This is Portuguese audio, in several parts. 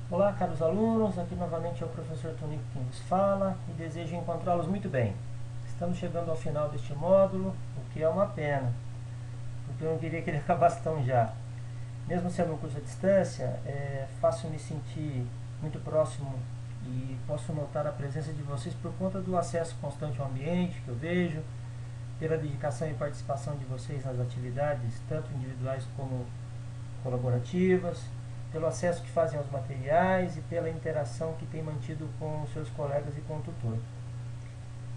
Olá, caros alunos, aqui novamente é o professor Tonico quem nos fala e desejo encontrá-los muito bem. Estamos chegando ao final deste módulo, o que é uma pena, porque eu não queria que ele acabasse tão já. Mesmo sendo um curso à distância, é fácil me sentir muito próximo e posso notar a presença de vocês por conta do acesso constante ao ambiente que eu vejo, pela dedicação e participação de vocês nas atividades, tanto individuais como colaborativas, pelo acesso que fazem aos materiais e pela interação que têm mantido com os seus colegas e com o tutor.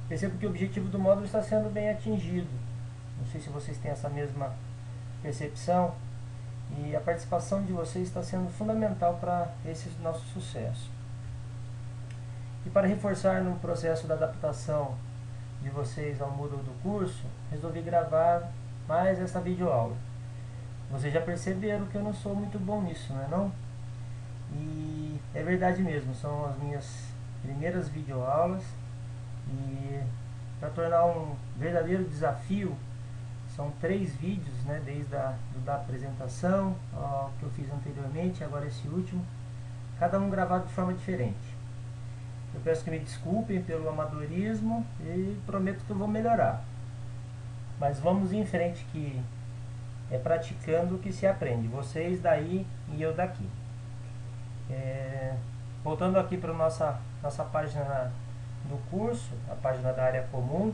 Percebo que o objetivo do módulo está sendo bem atingido. Não sei se vocês têm essa mesma percepção, e a participação de vocês está sendo fundamental para esse nosso sucesso. E para reforçar no processo da adaptação de vocês ao Moodle do curso, resolvi gravar mais essa videoaula. Vocês já perceberam que eu não sou muito bom nisso, não é não? E é verdade mesmo, são as minhas primeiras videoaulas e para tornar um verdadeiro desafio, são 3 vídeos, né, desde da apresentação ao que eu fiz anteriormente, agora esse último, cada um gravado de forma diferente. Eu peço que me desculpem pelo amadorismo e prometo que eu vou melhorar. Mas vamos em frente, que é praticando que se aprende, vocês daí e eu daqui. Voltando aqui para a nossa página do curso, a página da área comum,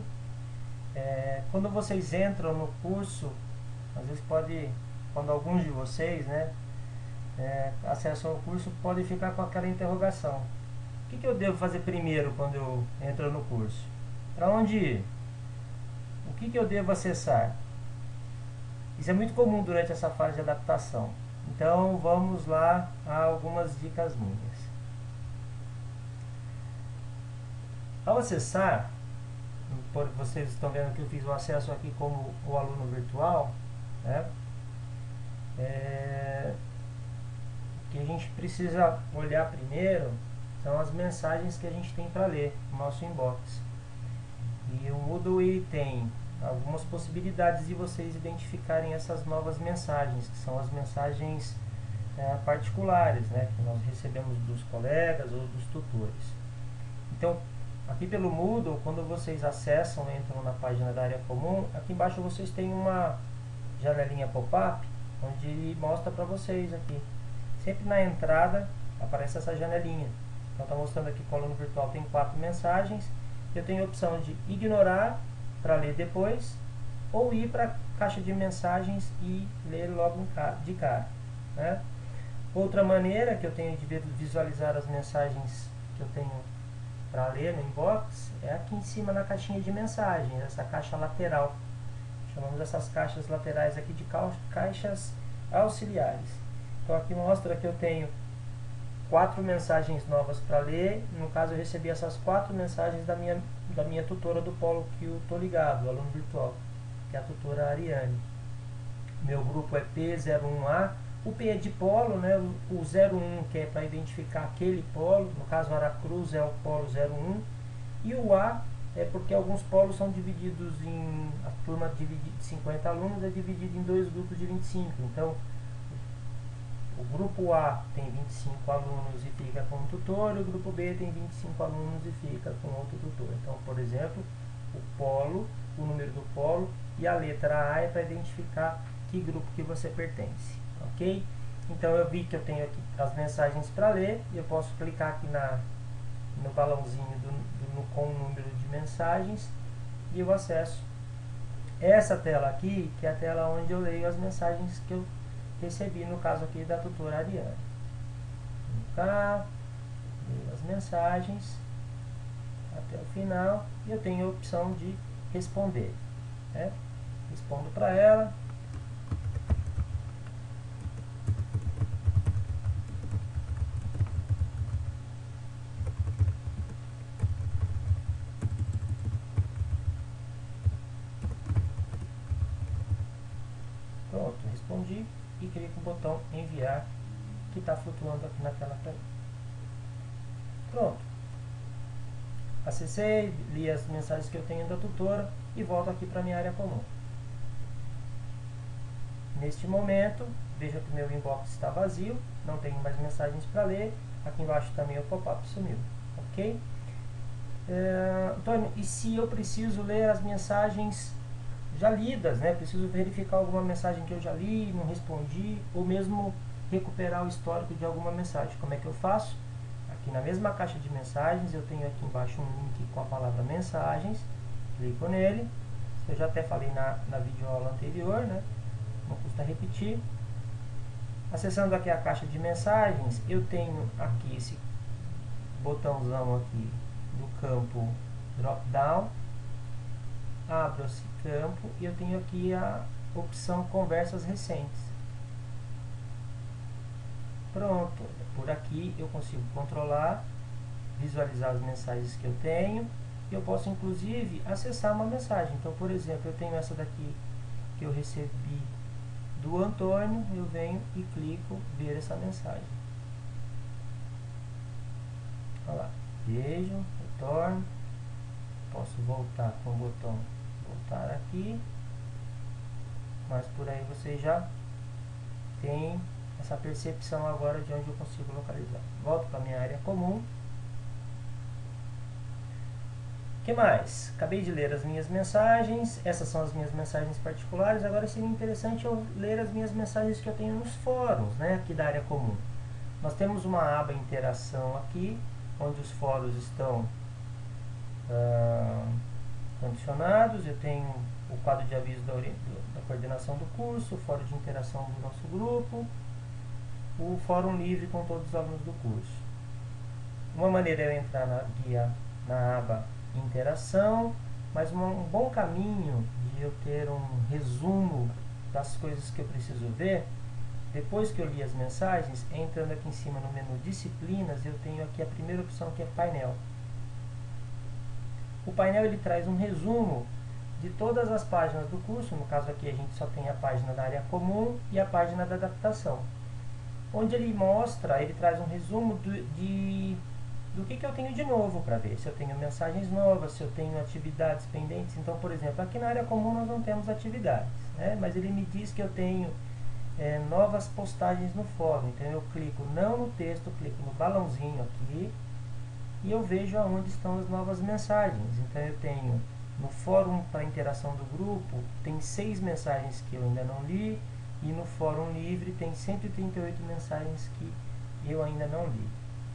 quando vocês entram no curso, às vezes quando alguns de vocês, né, acessam o curso, podem ficar com aquela interrogação: o que eu devo fazer primeiro quando eu entro no curso? Para onde ir? O que eu devo acessar? Isso é muito comum durante essa fase de adaptação. Então vamos lá a algumas dicas minhas. Ao acessar, vocês estão vendo que eu fiz o acesso aqui como o aluno virtual, né? O que a gente precisa olhar primeiro são as mensagens que a gente tem para ler no nosso inbox. E o Moodle tem algumas possibilidades de vocês identificarem essas novas mensagens, que são as mensagens particulares, né, que nós recebemos dos colegas ou dos tutores. Então, aqui pelo Moodle, quando vocês acessam, entram na página da área comum, aqui embaixo vocês têm uma janelinha pop-up, onde mostra para vocês aqui. Sempre na entrada aparece essa janelinha. Então está mostrando aqui que o aluno virtual tem 4 mensagens. Eu tenho a opção de ignorar para ler depois, ou ir para a caixa de mensagens e ler logo de cara, né? Outra maneira que eu tenho de visualizar as mensagens que eu tenho para ler no inbox é aqui em cima na caixinha de mensagens, essa caixa lateral. Chamamos essas caixas laterais aqui de caixas auxiliares. Então aqui mostra que eu tenho 4 mensagens novas para ler. No caso, eu recebi essas 4 mensagens da minha tutora do polo que eu estou ligado, o aluno virtual, que é a tutora Ariane. Meu grupo é P01A. O P é de polo, né? O 01 que é para identificar aquele polo, no caso Aracruz é o polo 01, e o A é porque alguns polos são divididos em, a turma de 50 alunos é dividida em 2 grupos de 25. Então o grupo A tem 25 alunos e fica com um tutor, e o grupo B tem 25 alunos e fica com outro tutor. Então, por exemplo, o polo, o número do polo e a letra A é para identificar que grupo que você pertence, ok? Então eu vi que eu tenho aqui as mensagens para ler, e eu posso clicar aqui no balãozinho com o número de mensagens e eu acesso essa tela aqui, que é a tela onde eu leio as mensagens que eu recebi, no caso aqui da tutora Ariane. Cá, leio as mensagens até o final e eu tenho a opção de responder, né? Respondo para ela. Pronto, respondi e clico no botão enviar, que está flutuando aqui na tela para mim. Pronto. Acessei, li as mensagens que eu tenho da tutora e volto aqui para a minha área comum. Neste momento, veja que meu inbox está vazio, não tenho mais mensagens para ler. Aqui embaixo também o pop-up sumiu, ok? Antônio, e se eu preciso ler as mensagens já lidas, né? Preciso verificar alguma mensagem que eu já li, não respondi, ou mesmo recuperar o histórico de alguma mensagem. Como é que eu faço? Aqui na mesma caixa de mensagens, eu tenho aqui embaixo um link com a palavra mensagens. Clico nele. Eu já até falei na videoaula anterior, né? Não custa repetir. Acessando aqui a caixa de mensagens, eu tenho aqui esse botãozão aqui do campo drop down. Abro esse campo e eu tenho aqui a opção conversas recentes. Pronto, por aqui eu consigo controlar, visualizar as mensagens que eu tenho. Eu posso inclusive acessar uma mensagem. Então, por exemplo, eu tenho essa daqui que eu recebi do Antônio, eu venho e clico ver essa mensagem. Olha lá, vejo, retorno. Posso voltar com o botão voltar aqui, mas por aí você já tem essa percepção agora de onde eu consigo localizar. Volto para a minha área comum. O que mais? Acabei de ler as minhas mensagens. Essas são as minhas mensagens particulares. Agora seria interessante eu ler as minhas mensagens que eu tenho nos fóruns, né, aqui da área comum. Nós temos uma aba interação aqui, onde os fóruns estão condicionados. Eu tenho o quadro de aviso da coordenação do curso, o fórum de interação do nosso grupo, o fórum livre com todos os alunos do curso. Uma maneira é eu entrar na guia, na aba interação, mas um bom caminho de eu ter um resumo das coisas que eu preciso ver, depois que eu li as mensagens, entrando aqui em cima no menu disciplinas, eu tenho aqui a primeira opção que é painel. O painel ele traz um resumo de todas as páginas do curso. No caso aqui a gente só tem a página da área comum e a página da adaptação, onde ele mostra, ele traz um resumo do que eu tenho de novo para ver, se eu tenho mensagens novas, se eu tenho atividades pendentes. Então, por exemplo, aqui na área comum nós não temos atividades, né? Mas ele me diz que eu tenho novas postagens no fórum. Então eu clico não no texto, clico no balãozinho aqui e eu vejo aonde estão as novas mensagens. Então eu tenho no fórum para interação do grupo, tem 6 mensagens que eu ainda não li, e no fórum livre tem 138 mensagens que eu ainda não li,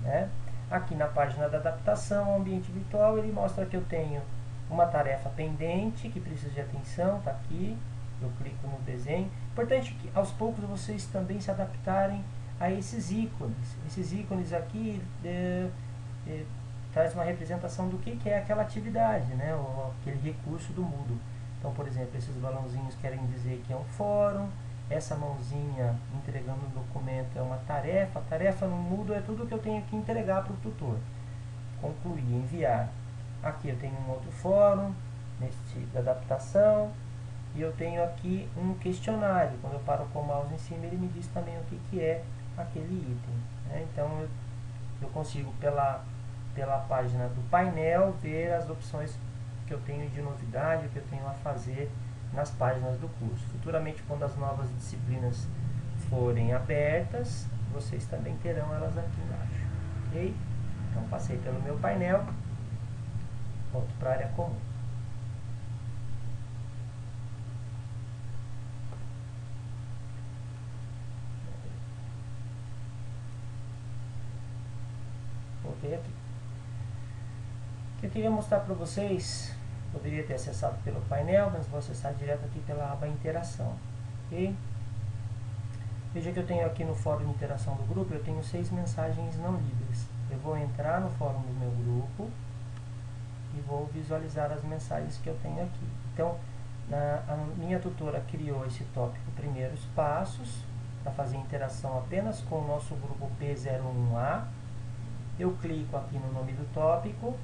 né? Aqui na página da adaptação ao ambiente virtual, ele mostra que eu tenho uma tarefa pendente que precisa de atenção, está aqui, eu clico no desenho. Importante que aos poucos vocês também se adaptarem a esses ícones. Esses ícones aqui traz uma representação do que é aquela atividade, né? Ou aquele recurso do Moodle. Então, por exemplo, esses balãozinhos querem dizer que é um fórum. Essa mãozinha entregando um documento é uma tarefa. A tarefa no Moodle é tudo que eu tenho que entregar para o tutor. Concluir, enviar. Aqui eu tenho um outro fórum, neste da adaptação. E eu tenho aqui um questionário. Quando eu paro com o mouse em cima, ele me diz também o que é aquele item, né? Então, eu consigo, pela página do painel, ver as opções que eu tenho de novidade, que eu tenho a fazer nas páginas do curso. Futuramente, quando as novas disciplinas forem abertas, vocês também terão elas aqui embaixo, ok? Então, passei pelo meu painel, volto para a área comum. Voltei aqui. O que eu queria mostrar para vocês, poderia ter acessado pelo painel, mas vou acessar direto aqui pela aba interação, ok? Veja que eu tenho aqui no fórum de interação do grupo, eu tenho 6 mensagens não lidas. Eu vou entrar no fórum do meu grupo e vou visualizar as mensagens que eu tenho aqui. Então, a minha tutora criou esse tópico Primeiros Passos, para fazer interação apenas com o nosso grupo P01A. Eu clico aqui no nome do tópico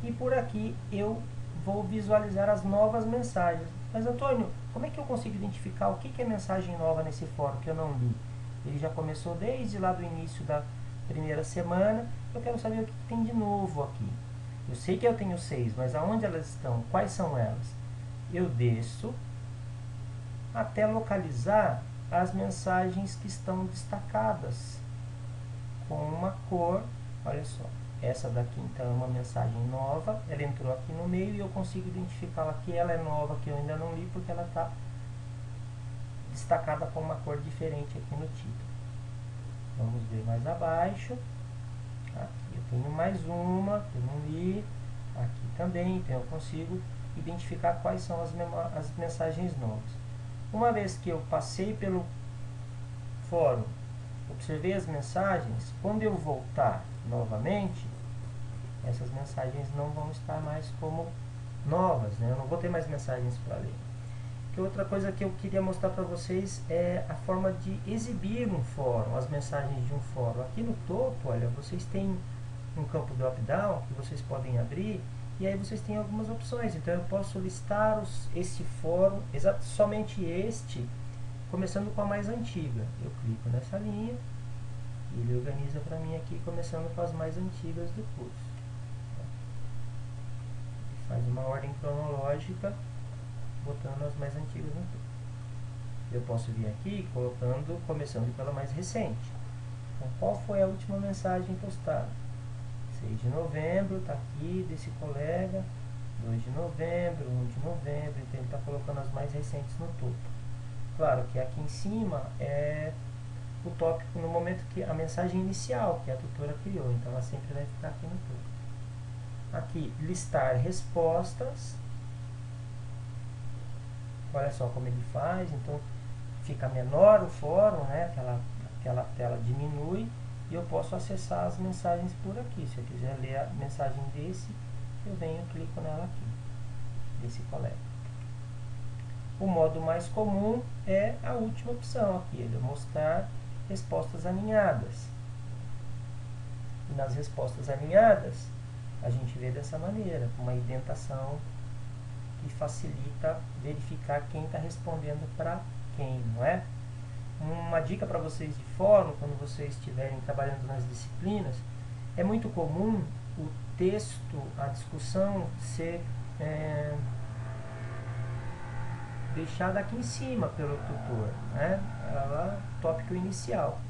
e por aqui eu vou visualizar as novas mensagens. Mas, Antônio, como é que eu consigo identificar o que é mensagem nova nesse fórum que eu não li? Ele já começou desde lá do início da primeira semana. Eu quero saber o que tem de novo aqui. Eu sei que eu tenho 6, mas aonde elas estão? Quais são elas? Eu desço até localizar as mensagens que estão destacadas com uma cor. Olha só, essa daqui então é uma mensagem nova, ela entrou aqui no meio e eu consigo identificá-la que ela é nova, que eu ainda não li, porque ela está destacada com uma cor diferente aqui no título. Vamos ver mais abaixo. Aqui eu tenho mais uma que eu não li, aqui também, então eu consigo identificar quais são as mensagens novas. Uma vez que eu passei pelo fórum, observei as mensagens, quando eu voltar novamente, essas mensagens não vão estar mais como novas, né? Eu não vou ter mais mensagens para ler. Que outra coisa que eu queria mostrar para vocês é a forma de exibir um fórum, as mensagens de um fórum. Aqui no topo, olha, vocês têm um campo drop-down que vocês podem abrir, e aí vocês têm algumas opções. Então eu posso listar esse fórum, somente este, começando com a mais antiga. Eu clico nessa linha e ele organiza para mim aqui, começando com as mais antigas do curso. Ele faz uma ordem cronológica, botando as mais antigas no topo. Eu posso vir aqui começando pela mais recente. Então, qual foi a última mensagem postada? 6 de novembro, está aqui, desse colega. 2 de novembro, 1 de novembro. Então ele está colocando as mais recentes no topo. Claro que aqui em cima é o tópico no momento que a mensagem inicial que a tutora criou. Então ela sempre vai ficar aqui no topo. Aqui, listar respostas. Olha só como ele faz. Então fica menor o fórum, né? Aquela tela diminui. E eu posso acessar as mensagens por aqui. Se eu quiser ler a mensagem desse, eu venho e clico nela aqui, desse colega. O modo mais comum é a última opção aqui, ele mostrar respostas alinhadas. E nas respostas alinhadas, a gente vê dessa maneira, com uma indentação que facilita verificar quem está respondendo para quem, não é? Uma dica para vocês de fórum, quando vocês estiverem trabalhando nas disciplinas, é muito comum o texto, a discussão ser deixada aqui em cima pelo tutor, né? Ela, tópico inicial.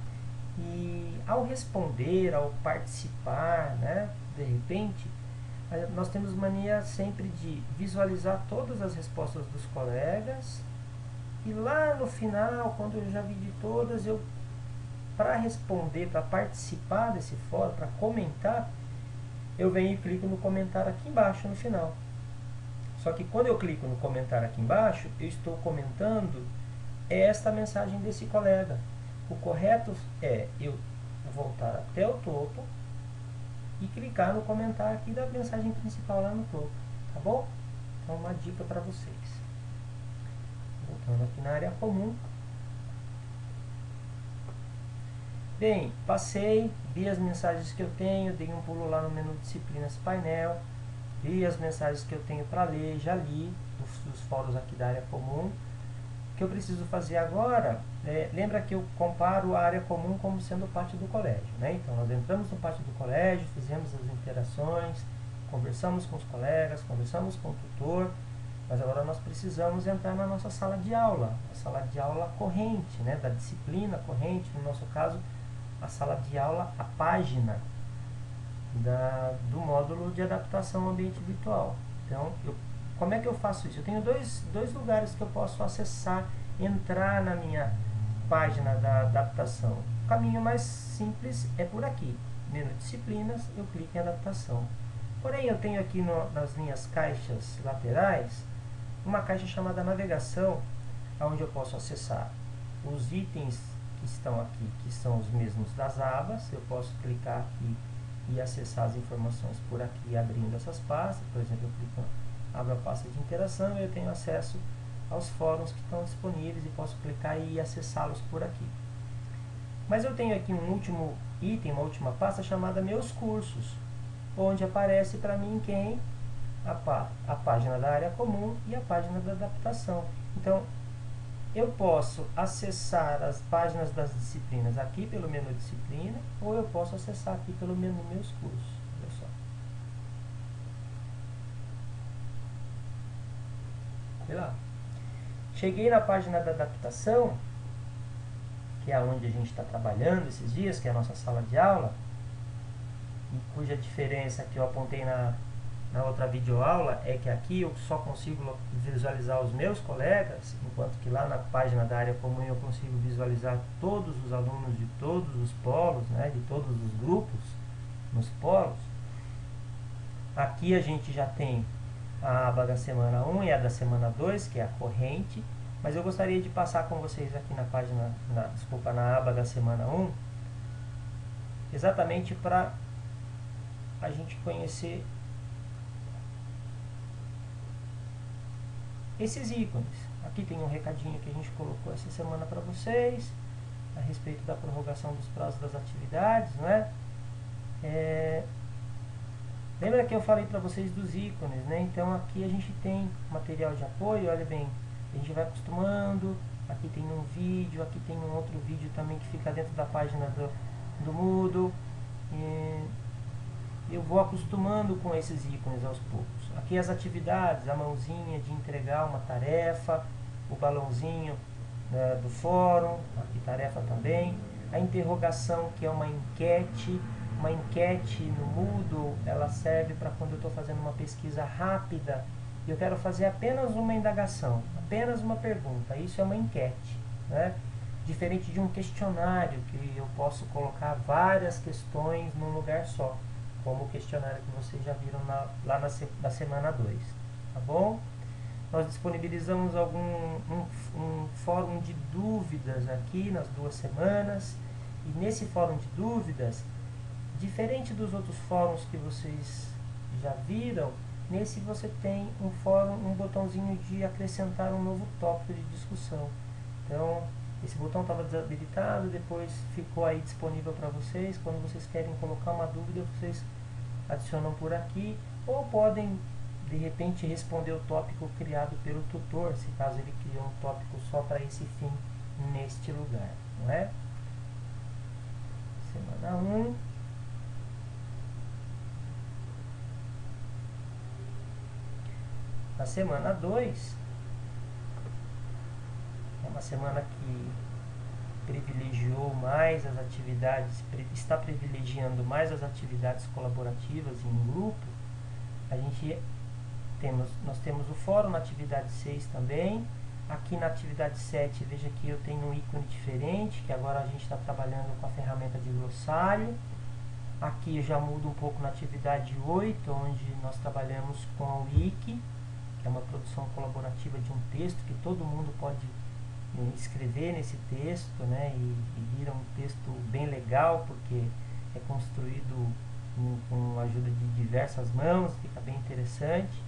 E ao responder, ao participar, né, de repente, nós temos mania sempre de visualizar todas as respostas dos colegas. E lá no final, quando eu já vi de todas, para responder, para participar desse fórum, para comentar, eu venho e clico no comentário aqui embaixo no final. Só que quando eu clico no comentário aqui embaixo, eu estou comentando esta mensagem desse colega. O correto é eu voltar até o topo e clicar no comentário aqui da mensagem principal lá no topo, tá bom? Então uma dica para vocês. Voltando aqui na área comum. Bem, passei, vi as mensagens que eu tenho, dei um pulo lá no menu disciplinas painel, vi as mensagens que eu tenho para ler, já li dos fóruns aqui da área comum. O que eu preciso fazer agora, lembra que eu comparo a área comum como sendo parte do colégio, né? Então nós entramos no pátio do colégio, fizemos as interações, conversamos com os colegas, conversamos com o tutor. Mas agora nós precisamos entrar na nossa sala de aula, a sala de aula corrente, né, da disciplina corrente, no nosso caso, a sala de aula, a página do módulo de adaptação ao ambiente virtual. Então, como é que eu faço isso? Eu tenho dois lugares que eu posso acessar, entrar na minha página da adaptação. O caminho mais simples é por aqui, menu disciplinas, eu clico em adaptação. Porém, eu tenho aqui nas minhas caixas laterais, uma caixa chamada navegação, onde eu posso acessar os itens que estão aqui, que são os mesmos das abas. Eu posso clicar aqui e acessar as informações por aqui, abrindo essas pastas. Por exemplo, eu clico, abro a pasta de interação e eu tenho acesso aos fóruns que estão disponíveis e posso clicar e acessá-los por aqui. Mas eu tenho aqui um último item, uma última pasta chamada meus cursos, onde aparece para mim quem? A página da área comum e a página da adaptação. Então, eu posso acessar as páginas das disciplinas aqui pelo menu disciplina, ou eu posso acessar aqui pelo menu meus cursos. Olha só. Olha lá. Cheguei na página da adaptação, que é onde a gente está trabalhando esses dias, que é a nossa sala de aula, e cuja diferença que eu apontei na outra videoaula é que aqui eu só consigo visualizar os meus colegas, enquanto que lá na página da área comum eu consigo visualizar todos os alunos de todos os polos, né, de todos os grupos nos polos. Aqui a gente já tem a aba da semana 1 e a da semana 2, que é a corrente, mas eu gostaria de passar com vocês aqui na página, na aba da semana 1, exatamente para a gente conhecer esses ícones. Aqui tem um recadinho que a gente colocou essa semana para vocês, a respeito da prorrogação dos prazos das atividades, não é? Lembra que eu falei para vocês dos ícones, né? Então aqui a gente tem material de apoio, olha bem, a gente vai acostumando, aqui tem um vídeo, aqui tem um outro vídeo também que fica dentro da página do Moodle. Eu vou acostumando com esses ícones aos poucos. Aqui as atividades, a mãozinha de entregar uma tarefa, o balãozinho do fórum, aqui tarefa também, a interrogação, que é uma enquete no Moodle, ela serve para quando eu estou fazendo uma pesquisa rápida e eu quero fazer apenas uma indagação, apenas uma pergunta, isso é uma enquete, né? Diferente de um questionário, que eu posso colocar várias questões num lugar só, como o questionário que vocês já viram lá na semana 2, tá bom? Nós disponibilizamos um fórum de dúvidas aqui nas 2 semanas, e nesse fórum de dúvidas, diferente dos outros fóruns que vocês já viram, nesse você tem um botãozinho de acrescentar um novo tópico de discussão. Então, esse botão estava desabilitado, depois ficou aí disponível para vocês. Quando vocês querem colocar uma dúvida, vocês adicionam por aqui, ou podem, de repente, responder o tópico criado pelo tutor, se caso ele criou um tópico só para esse fim, neste lugar, não é? Semana 1. Na semana 2, é uma semana que privilegiou mais as atividades, está privilegiando mais as atividades colaborativas em grupo. Nós temos o fórum na atividade 6 também. Aqui na atividade 7, veja que eu tenho um ícone diferente, que agora a gente está trabalhando com a ferramenta de glossário. Aqui eu já mudo um pouco na atividade 8, onde nós trabalhamos com a Wiki, que é uma produção colaborativa de um texto que todo mundo pode escrever nesse texto, né, e vira um texto bem legal, porque é construído com a ajuda de diversas mãos, fica bem interessante.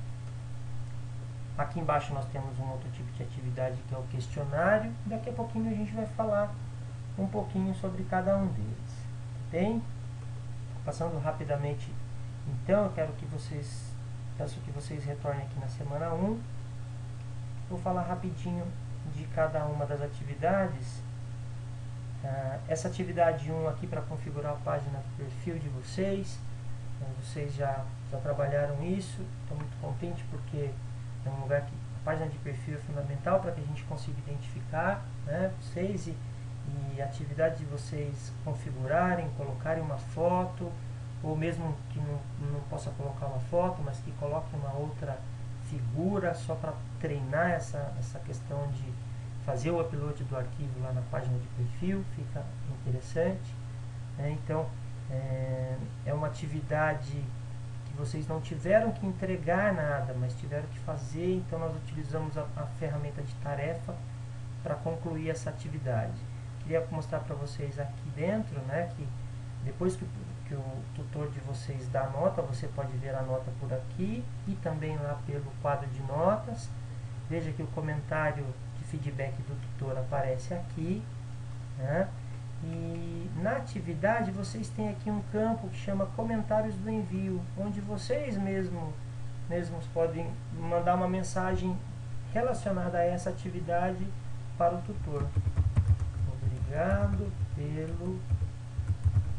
Aqui embaixo nós temos um outro tipo de atividade, que é o questionário. Daqui a pouquinho a gente vai falar um pouquinho sobre cada um deles, bem? Passando rapidamente, então, eu peço que vocês retornem aqui na semana 1. Vou falar rapidinho de cada uma das atividades. Essa atividade 1 aqui, para configurar a página do perfil de vocês. Vocês já trabalharam isso, estou muito contente porque é um lugar que a página de perfil é fundamental para que a gente consiga identificar, né, vocês e a atividade de vocês configurarem, colocarem uma foto, ou mesmo que não possa colocar uma foto, mas que coloque uma outra figura, só para treinar essa questão de fazer o upload do arquivo lá na página de perfil, fica interessante, né? Então, é uma atividade que vocês não tiveram que entregar nada, mas tiveram que fazer, então nós utilizamos a ferramenta de tarefa para concluir essa atividade. Queria mostrar para vocês aqui dentro, né, que depois que o tutor de vocês dá a nota, você pode ver a nota por aqui e também lá pelo quadro de notas. Veja que o comentário de feedback do tutor aparece aqui, né? E na atividade vocês têm aqui um campo que chama comentários do envio, onde vocês mesmos podem mandar uma mensagem relacionada a essa atividade para o tutor. Obrigado pelo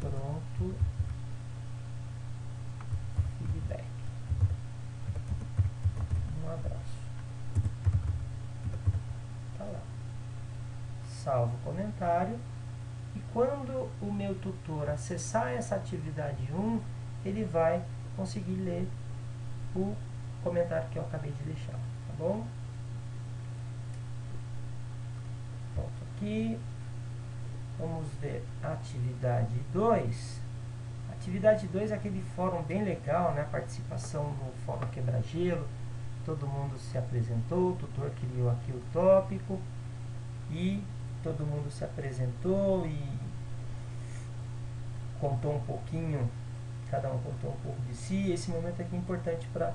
pronto feedback. Um abraço. Tá lá. Salvo o comentário. quando o meu tutor acessar essa atividade 1, ele vai conseguir ler o comentário que eu acabei de deixar, tá bom? Volto aqui, vamos ver a atividade 2. Atividade 2 é aquele fórum bem legal, né? Participação no fórum quebra-gelo, todo mundo se apresentou, o tutor criou aqui o tópico e todo mundo se apresentou e contou um pouquinho, cada um contou um pouco de si. Esse momento aqui é importante para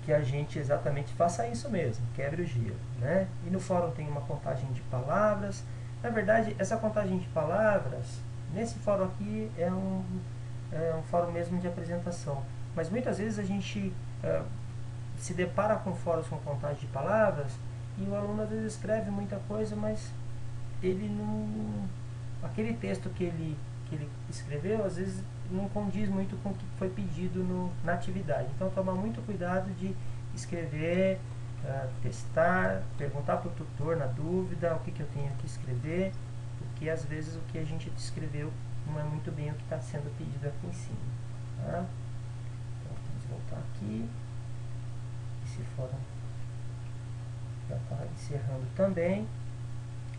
que a gente exatamente faça isso mesmo, quebre o gelo, né? E no fórum tem uma contagem de palavras. Na verdade, essa contagem de palavras, nesse fórum aqui, é um fórum mesmo de apresentação. Mas muitas vezes a gente se depara com fóruns com contagem de palavras e o aluno às vezes escreve muita coisa, mas ele não... aquele texto que ele escreveu, às vezes não condiz muito com o que foi pedido na atividade. Então, tomar muito cuidado de escrever, testar, perguntar para o tutor na dúvida o que eu tenho que escrever, porque às vezes o que a gente escreveu não é muito bem o que está sendo pedido aqui em cima. Tá? Então, vamos voltar aqui. Esse fórum já está encerrando também.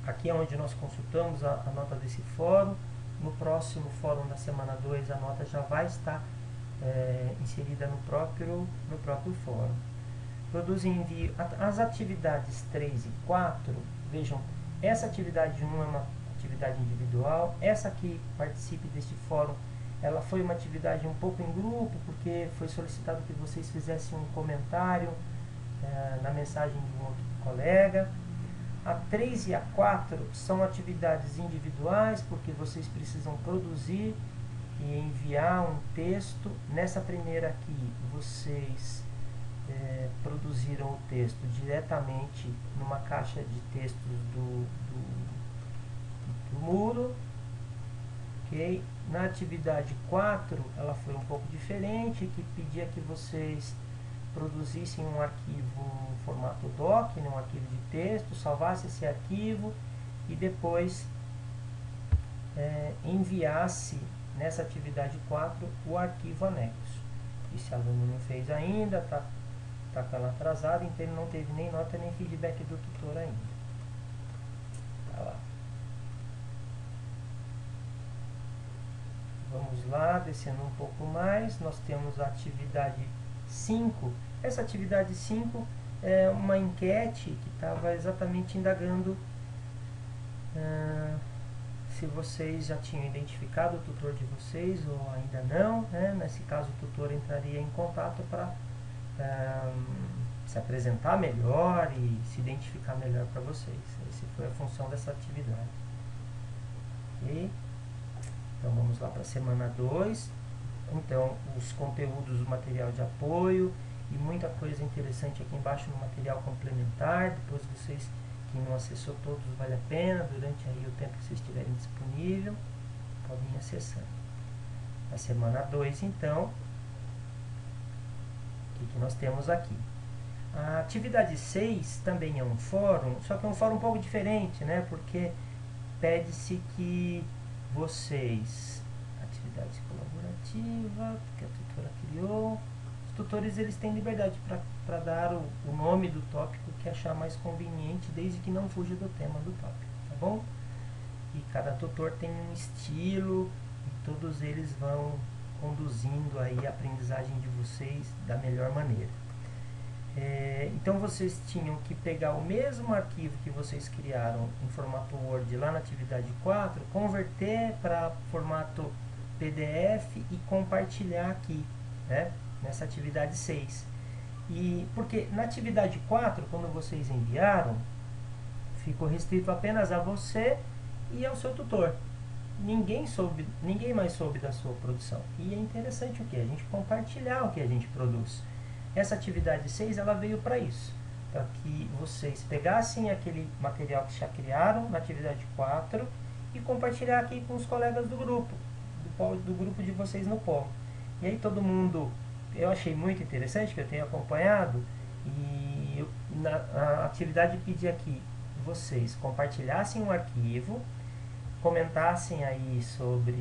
Aqui é onde nós consultamos a nota desse fórum. No próximo fórum da semana 2, a nota já vai estar inserida no próprio fórum. Produz e envio. As atividades 3 e 4, vejam, essa atividade 1 é uma atividade individual. Essa aqui, participe deste fórum, ela foi uma atividade um pouco em grupo, porque foi solicitado que vocês fizessem um comentário na mensagem de um outro colega. A 3 e a 4 são atividades individuais, porque vocês precisam produzir e enviar um texto. Nessa primeira aqui, vocês produziram o texto diretamente numa caixa de textos do Moodle. Okay? Na atividade 4, ela foi um pouco diferente, que pedia que vocês produzissem um arquivo formato doc, um arquivo de texto, salvasse esse arquivo e depois enviasse nessa atividade 4 o arquivo anexo. Esse aluno não fez ainda, está com ela atrasada, então ele não teve nem nota nem feedback do tutor ainda. Tá lá. Vamos lá, descendo um pouco mais, nós temos a atividade 5. Essa atividade 5 é uma enquete que estava exatamente indagando se vocês já tinham identificado o tutor de vocês ou ainda não, né? Nesse caso, o tutor entraria em contato para se apresentar melhor e se identificar melhor para vocês. Essa foi a função dessa atividade. Okay? Então, vamos lá para a semana 2. Então, os conteúdos do material de apoio e muita coisa interessante aqui embaixo no material complementar. Depois vocês, quem não acessou todos, vale a pena, durante aí o tempo que vocês tiverem disponível, podem ir acessando. Na semana 2, então, o que nós temos aqui? A atividade 6 também é um fórum, só que é um fórum um pouco diferente, né? Porque pede-se que vocês, atividade colaborativa, que a tutora criou, os tutores eles têm liberdade para dar o nome do tópico que achar mais conveniente, desde que não fuja do tema do tópico, tá bom? E cada tutor tem um estilo, e todos eles vão conduzindo aí a aprendizagem de vocês da melhor maneira. Então vocês tinham que pegar o mesmo arquivo que vocês criaram em formato Word lá na atividade 4, converter para formato PDF e compartilhar aqui, né, nessa atividade 6. E porque na atividade 4, quando vocês enviaram, ficou restrito apenas a você e ao seu tutor. Ninguém mais soube da sua produção. E é interessante o que? A gente compartilhar o que a gente produz. Essa atividade 6, ela veio para isso, para que vocês pegassem aquele material que já criaram na atividade 4 e compartilhar aqui com os colegas do grupo, do grupo de vocês no polo. E aí todo mundo, eu achei muito interessante, que eu tenho acompanhado, e a atividade pedia que vocês compartilhassem um arquivo, comentassem aí sobre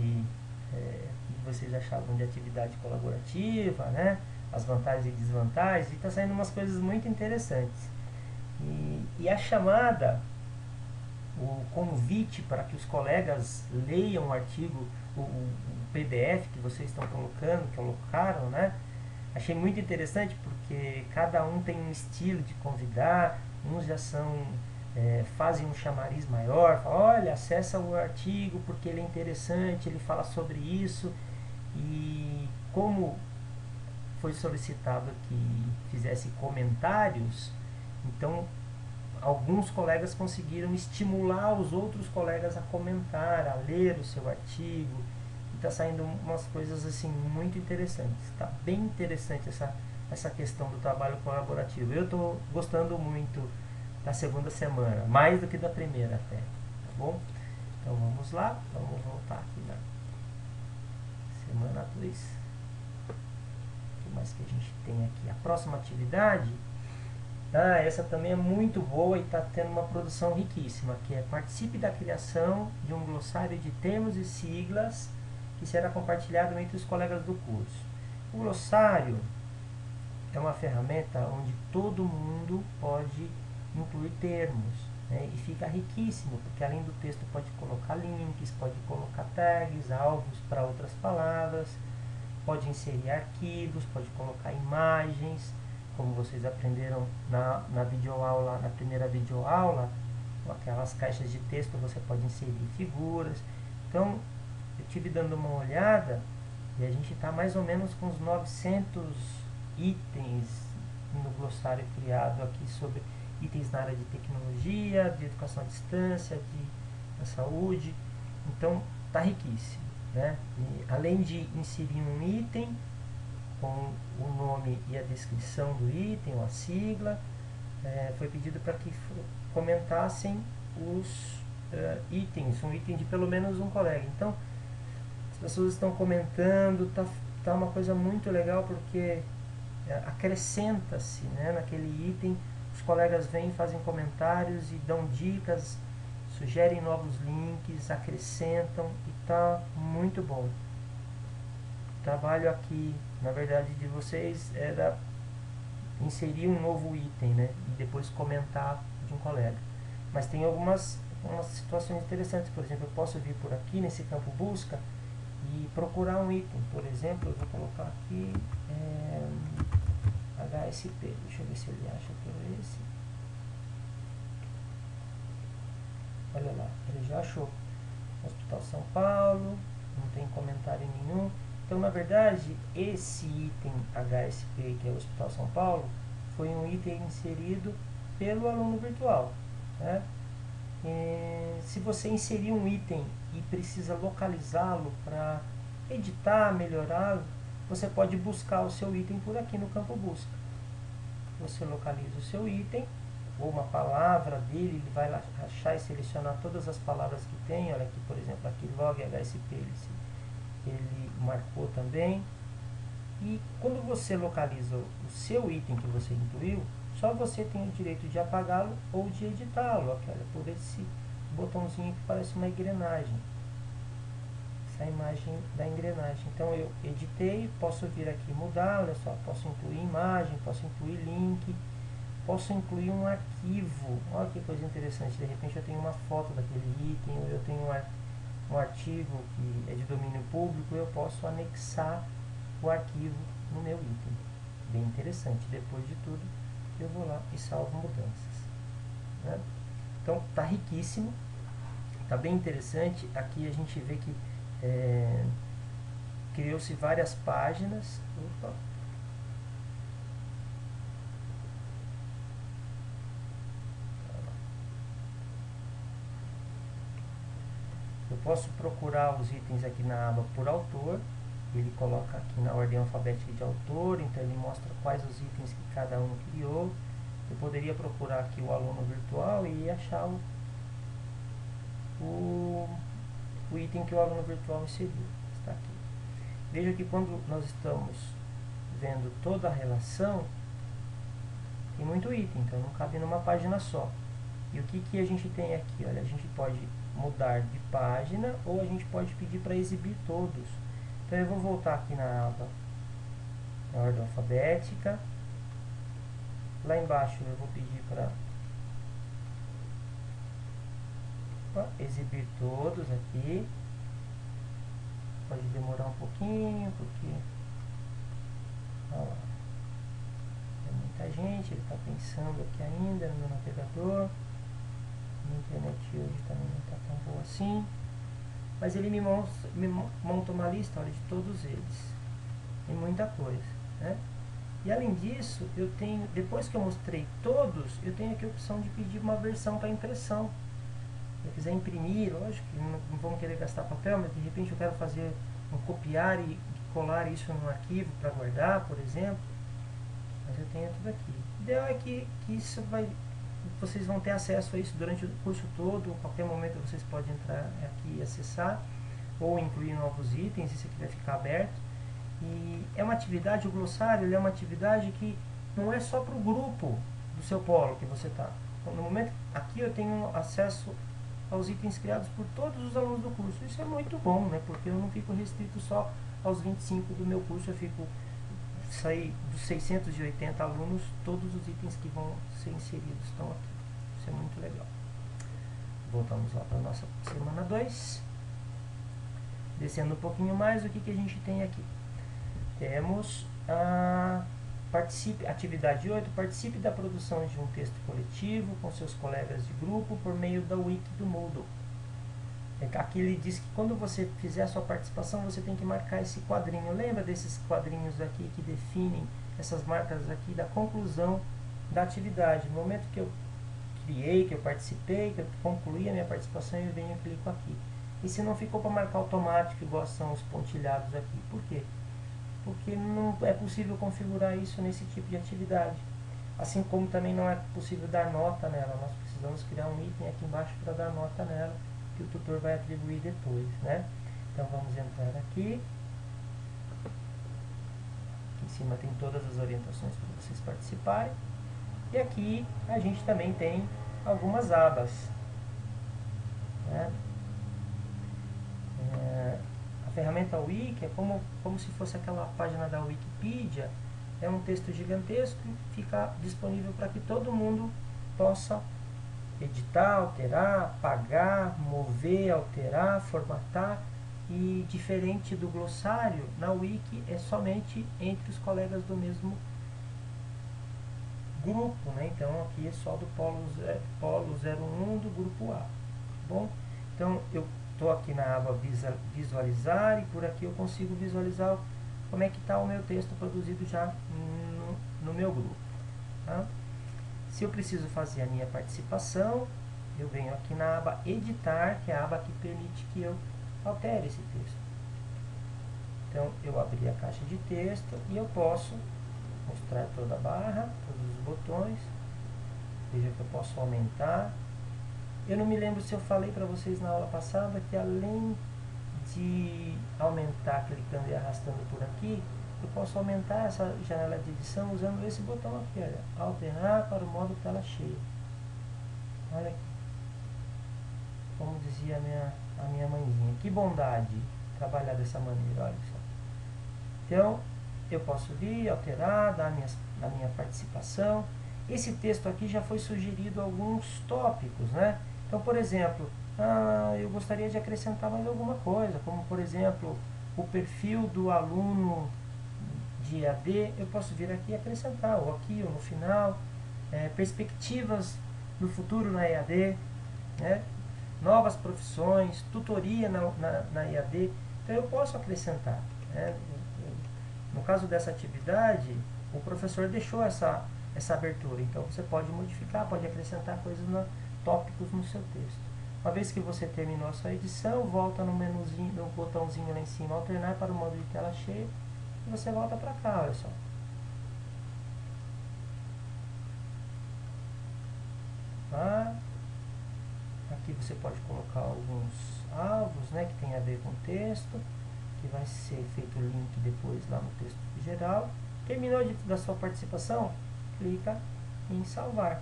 o que vocês achavam de atividade colaborativa, né? As vantagens e desvantagens, e está saindo umas coisas muito interessantes. E a chamada, o convite para que os colegas leiam o artigo, o PDF que vocês estão colocaram, né? Achei muito interessante porque cada um tem um estilo de convidar, uns já são, fazem um chamariz maior, falam, olha, acessa o artigo porque ele é interessante, ele fala sobre isso, e como foi solicitado que fizesse comentários, então alguns colegas conseguiram estimular os outros colegas a comentar, a ler o seu artigo. E está saindo umas coisas assim muito interessantes. Está bem interessante essa questão do trabalho colaborativo. Eu estou gostando muito da segunda semana, mais do que da primeira até. Tá bom? Então vamos lá, vamos voltar aqui na semana 2. O que mais que a gente tem aqui? A próxima atividade. Essa também é muito boa e está tendo uma produção riquíssima, que é participe da criação de um glossário de termos e siglas que será compartilhado entre os colegas do curso. O glossário é uma ferramenta onde todo mundo pode incluir termos, né? E fica riquíssimo, porque além do texto pode colocar links, pode colocar tags, alvos para outras palavras, pode inserir arquivos, pode colocar imagens, como vocês aprenderam na videoaula, na primeira videoaula, aquelas caixas de texto você pode inserir figuras. Então, eu estive dando uma olhada e a gente está mais ou menos com uns 900 itens no glossário criado aqui sobre itens na área de tecnologia, de educação à distância, da saúde. Então, está riquíssimo, né? E, além de inserir um item com o nome e a descrição do item, ou a sigla, foi pedido para que comentassem os itens, um item de pelo menos um colega. Então, as pessoas estão comentando, tá uma coisa muito legal, porque acrescenta-se, né, naquele item, os colegas vêm, fazem comentários e dão dicas, sugerem novos links, acrescentam, e tá muito bom. O trabalho aqui, na verdade, de vocês era inserir um novo item, né, e depois comentar de um colega. Mas tem algumas situações interessantes. Por exemplo, eu posso vir por aqui nesse campo busca e procurar um item. Por exemplo, eu vou colocar aqui HSP. Deixa eu ver se ele acha que é esse. Olha lá, ele já achou. Hospital São Paulo, não tem comentário nenhum. Então, na verdade, esse item HSP, que é o Hospital São Paulo, foi um item inserido pelo aluno virtual, né? Se você inserir um item e precisa localizá-lo para editar, melhorá-lo, você pode buscar o seu item por aqui no campo busca. Você localiza o seu item, ou uma palavra dele, ele vai lá achar e selecionar todas as palavras que tem. Olha aqui, por exemplo, aqui log HSP, ele marcou também. E quando você localiza o seu item que você incluiu, só você tem o direito de apagá-lo ou de editá-lo. Olha, por esse botãozinho que parece uma engrenagem, essa imagem da engrenagem. Então eu editei, posso vir aqui e mudar. Olha só, posso incluir imagem, posso incluir link, posso incluir um arquivo. Olha que coisa interessante, de repente eu tenho uma foto daquele item, ou eu tenho um artigo que é de domínio público, eu posso anexar o arquivo no meu item. Bem interessante. Depois de tudo, eu vou lá e salvo mudanças, né? Então, tá riquíssimo, tá bem interessante. Aqui a gente vê que criou-se várias páginas. Opa. Eu posso procurar os itens aqui na aba por autor. Ele coloca aqui na ordem alfabética de autor, então ele mostra quais os itens que cada um criou. Eu poderia procurar aqui o aluno virtual e achar o item que o aluno virtual inseriu. Está aqui. Veja que quando nós estamos vendo toda a relação, tem muito item, então não cabe numa página só. E o que a gente tem aqui? Olha, a gente pode mudar de página ou a gente pode pedir para exibir todos. Então eu vou voltar aqui na aba na ordem alfabética. Lá embaixo eu vou pedir para exibir todos aqui. Pode demorar um pouquinho, porque olha lá, tem muita gente, ele está pensando aqui ainda no meu navegador. Minha internet hoje também não está tão boa assim. Mas ele me monta uma lista, olha, de todos eles. Tem muita coisa, né? E além disso, eu tenho, depois que eu mostrei todos, eu tenho aqui a opção de pedir uma versão para impressão. Se eu quiser imprimir, lógico que não vão querer gastar papel, mas de repente eu quero fazer um copiar e colar isso num arquivo para guardar, por exemplo. Mas eu tenho tudo aqui. O ideal é que vocês vão ter acesso a isso durante o curso todo. A qualquer momento vocês podem entrar aqui e acessar, ou incluir novos itens, isso aqui vai ficar aberto. E é uma atividade, o glossário, ele é uma atividade que não é só para o grupo do seu polo que você está. No momento, aqui eu tenho acesso aos itens criados por todos os alunos do curso. Isso é muito bom, né? Porque eu não fico restrito só aos 25 do meu curso, eu fico sair dos 680 alunos, todos os itens que vão ser inseridos estão aqui. Isso é muito legal. Voltamos lá para a nossa semana 2. Descendo um pouquinho mais, o que a gente tem aqui? Temos a atividade 8, participe da produção de um texto coletivo com seus colegas de grupo por meio da wiki do Moodle. Aqui ele diz que quando você fizer a sua participação, você tem que marcar esse quadrinho. Lembra desses quadrinhos aqui que definem essas marcas aqui da conclusão da atividade? No momento que eu criei, que eu participei, que eu concluí a minha participação, eu venho e clico aqui. E se não ficou para marcar automático, igual são os pontilhados aqui. Por quê? Porque não é possível configurar isso nesse tipo de atividade. Assim como também não é possível dar nota nela. Nós precisamos criar um item aqui embaixo para dar nota nela, que o tutor vai atribuir depois, né? Então vamos entrar aqui. Aqui em cima tem todas as orientações para vocês participarem. E aqui a gente também tem algumas abas, né? A ferramenta Wiki é como se fosse aquela página da Wikipedia. É um texto gigantesco e fica disponível para que todo mundo possa editar, alterar, apagar, mover, alterar, formatar. E diferente do glossário, na Wiki é somente entre os colegas do mesmo grupo, né? Então aqui é só do polo 01 do grupo A, tá bom? Então eu estou aqui na aba visualizar e por aqui eu consigo visualizar como é que está o meu texto produzido já no meu grupo, tá? Se eu preciso fazer a minha participação, eu venho aqui na aba editar, que é a aba que permite que eu altere esse texto. Então eu abri a caixa de texto e eu posso mostrar toda a barra, todos os botões. Veja que eu posso aumentar. Eu não me lembro se eu falei para vocês na aula passada que além de aumentar clicando e arrastando por aqui, eu posso aumentar essa janela de edição usando esse botão aqui, olha, alternar para o modo tela cheia. Olha aqui, como dizia a minha mãezinha, que bondade trabalhar dessa maneira, olha só. Então eu posso vir, alterar, dar a minha participação. Esse texto aqui já foi sugerido alguns tópicos, né? Então, por exemplo, eu gostaria de acrescentar mais alguma coisa, como, por exemplo, o perfil do aluno de EAD, eu posso vir aqui e acrescentar, ou aqui, ou no final, perspectivas no futuro na EAD, né? Novas profissões, tutoria na EAD, então eu posso acrescentar, né? No caso dessa atividade, o professor deixou essa abertura, então você pode modificar, pode acrescentar coisas, tópicos no seu texto. Uma vez que você terminou a sua edição, volta no menuzinho, no botãozinho lá em cima, alternar para o modo de tela cheia, e você volta para cá, olha só. Aqui você pode colocar alguns alvos, né, que tem a ver com o texto, que vai ser feito o link depois lá no texto geral. Terminou da sua participação, clica em salvar.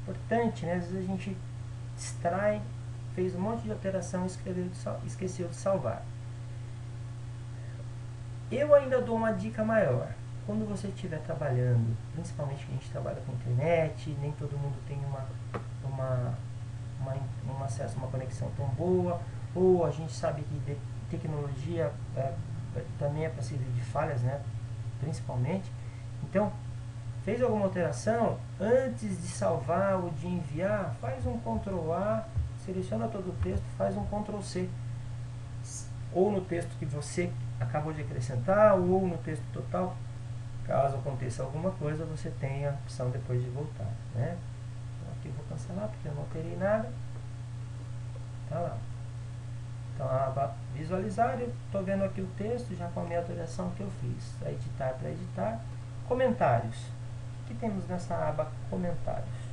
Importante, né? Às vezes a gente distrai, fez um monte de alteração e esqueceu de salvar. Eu ainda dou uma dica maior. Quando você estiver trabalhando, principalmente que a gente trabalha com internet, nem todo mundo tem um acesso a uma conexão tão boa, ou a gente sabe que tecnologia também é passível de falhas, né? Principalmente. Então, fez alguma alteração, antes de salvar ou de enviar, faz um Ctrl A, seleciona todo o texto, faz um Ctrl C. Ou no texto que você acabou de acrescentar, ou no texto total. Caso aconteça alguma coisa, você tem a opção depois de voltar, né? Então aqui eu vou cancelar, porque eu não alterei nada. Tá lá. Então, a aba visualizar, eu estou vendo aqui o texto, já com a minha alteração que eu fiz. Editar para editar. Comentários. O que temos nessa aba comentários?